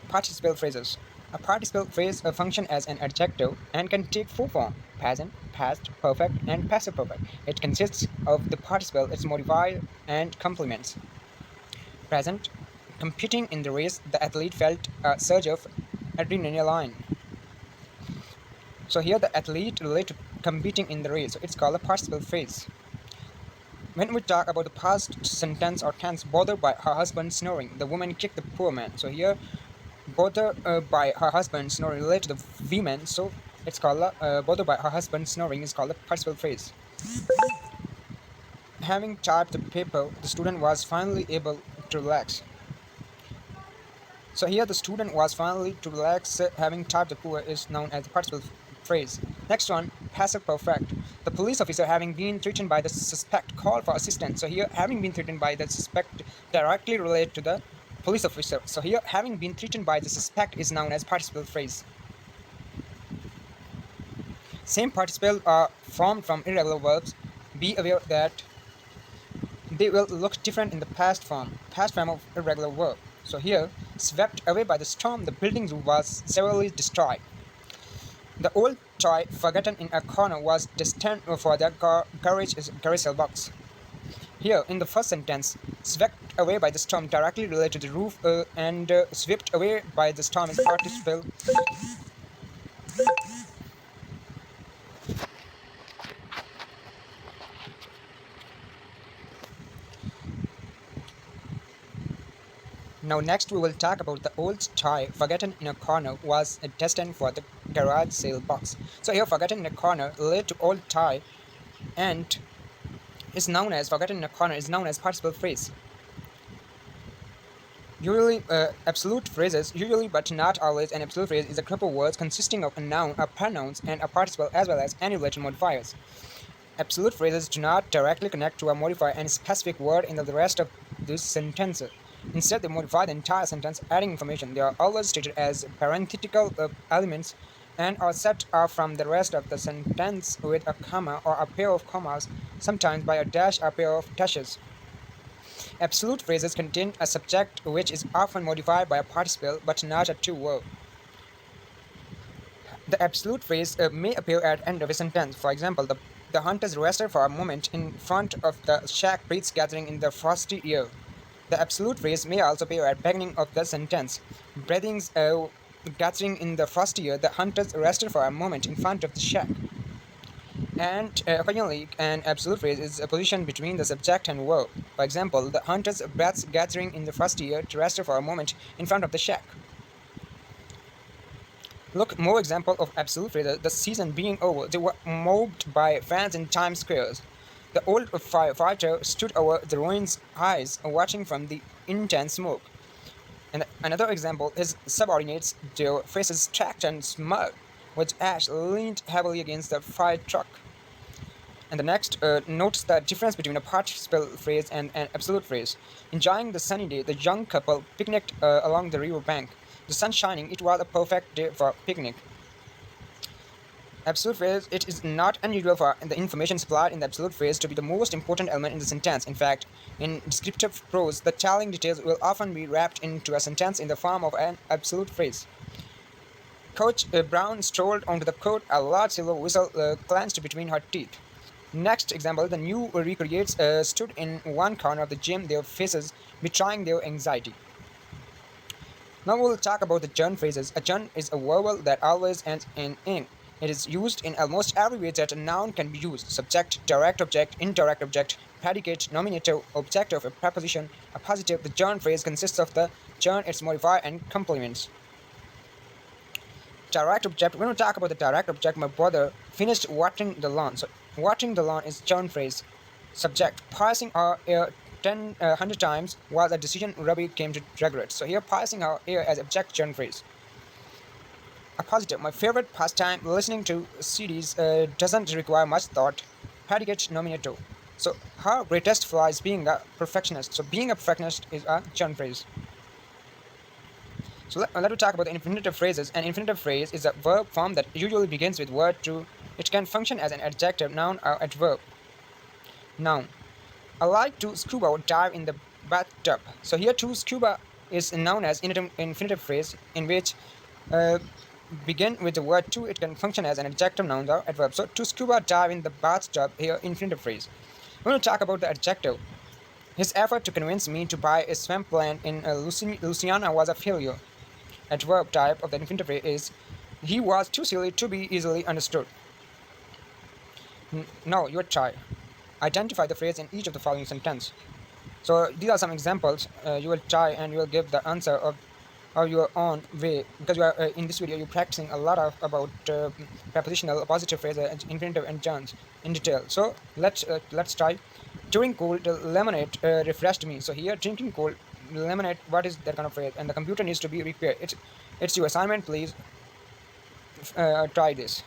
Participle phrases. A participle phrase functions as an adjective and can take four forms: present, past, perfect, and passive perfect. It consists of the participle, its modifier, and complements. Present. Competing in the race, the athlete felt a surge of adrenaline. So here the athlete relate to competing in the race. So it's called a participle phrase. When we talk about the past sentence or tense, bothered by her husband snoring, the woman kicked the poor man. So here, bothered by her husband snoring relate to the woman. So it's called bothered by her husband snoring is called a participle phrase. Having typed the paper, the student was finally able to relax. So here the student was finally to relax, having typed the poor is known as the participle phrase. Next one, passive perfect. The police officer having been threatened by the suspect called for assistance. So here having been threatened by the suspect directly relate to the police officer. So here having been threatened by the suspect is known as participle phrase. Same participle are formed from irregular verbs. Be aware that they will look different in the past form of irregular verb. So here, swept away by the storm, the building was severely destroyed. The old toy forgotten in a corner was destined for the garage box. Here, in the first sentence, swept away by the storm directly related to the roof and swept away by the storm is participle. Now next we will talk about the old toy forgotten in a corner was destined for the garage sale box. So here forgotten in a corner related to old toy and is known as forgotten in a corner is known as participle phrase. Usually, absolute phrases, usually but not always, an absolute phrase is a group of words consisting of a noun, a pronouns, and a participle as well as any related modifiers. Absolute phrases do not directly connect to or modify any specific word in the rest of this sentence. Instead, they modify the entire sentence, adding information. They are always treated as parenthetical elements and are set off from the rest of the sentence with a comma or a pair of commas, sometimes by a dash or a pair of dashes. Absolute phrases contain a subject which is often modified by a participle but not a true verb. The absolute phrase may appear at the end of a sentence. For example, the hunters rested for a moment in front of the shack breeze gathering in the frosty air. The absolute phrase may also appear at the beginning of the sentence. Breathings gathering in the frosty air, the hunters rested for a moment in front of the shack. And occasionally, an absolute phrase is a position between the subject and verb. For example, the hunters' breaths gathering in the frosty air to rest for a moment in front of the shack. Look, more example of absolute phrases. The season being over, they were mobbed by fans in Times Square. The old firefighter stood over the ruins' eyes, watching from the intense smoke. And another example is subordinates, their faces tracked and smug, with ash leaned heavily against the fire truck. And the next, notes the difference between a participle phrase and an absolute phrase. Enjoying the sunny day, the young couple picnicked along the river bank. The sun shining, it was a perfect day for a picnic. Absolute phrase, it is not unusual for the information supplied in the absolute phrase to be the most important element in the sentence. In fact, in descriptive prose, the telling details will often be wrapped into a sentence in the form of an absolute phrase. Coach Brown strolled onto the court, a large silver whistle clenched between her teeth. Next example, the new recreates stood in one corner of the gym, their faces betraying their anxiety. Now we'll talk about the gerund phrases. A gerund is a vowel that always ends in "ing". It is used in almost every way that a noun can be used: subject, direct object, indirect object, predicate, nominative, objective, a preposition, a positive. The gerund phrase consists of the gerund, its modifier, and complements. Direct object. When we talk about the direct object, my brother finished watering the lawn. So watering the lawn is gerund phrase. Subject. Passing our air 100 times was a decision Rabi came to regret. So here passing our air as object gerund phrase. A positive. My favorite pastime, listening to CDs, doesn't require much thought. Predicate nominative. So her greatest flaw is being a perfectionist. So being a perfectionist is a gerund phrase. So let me talk about the infinitive phrases. An infinitive phrase is a verb form that usually begins with word to. It can function as an adjective, noun, or adverb. Noun. I like to scuba or dive in the bathtub. So here to scuba is known as infinitive phrase, in which uh, begin with the word to. It can function as an adjective, noun, or adverb. So to scuba dive in the bathtub, here infinitive phrase. When we talk about the adjective, his effort to convince me to buy a swim plan in Louisiana was a failure. Adverb type of the infinitive phrase is he was too silly to be easily understood. Now your try. Identify the phrase in each of the following sentence. So these are some examples. You will try and you will give the answer of your own way, because you are in this video you're practicing a lot of about prepositional positive phrases, infinitive, and nouns in detail. So let's try. During cold, lemonade refreshed me. So here, drinking cold lemonade. What is that kind of phrase? And the computer needs to be repaired. It's your assignment. Please try this.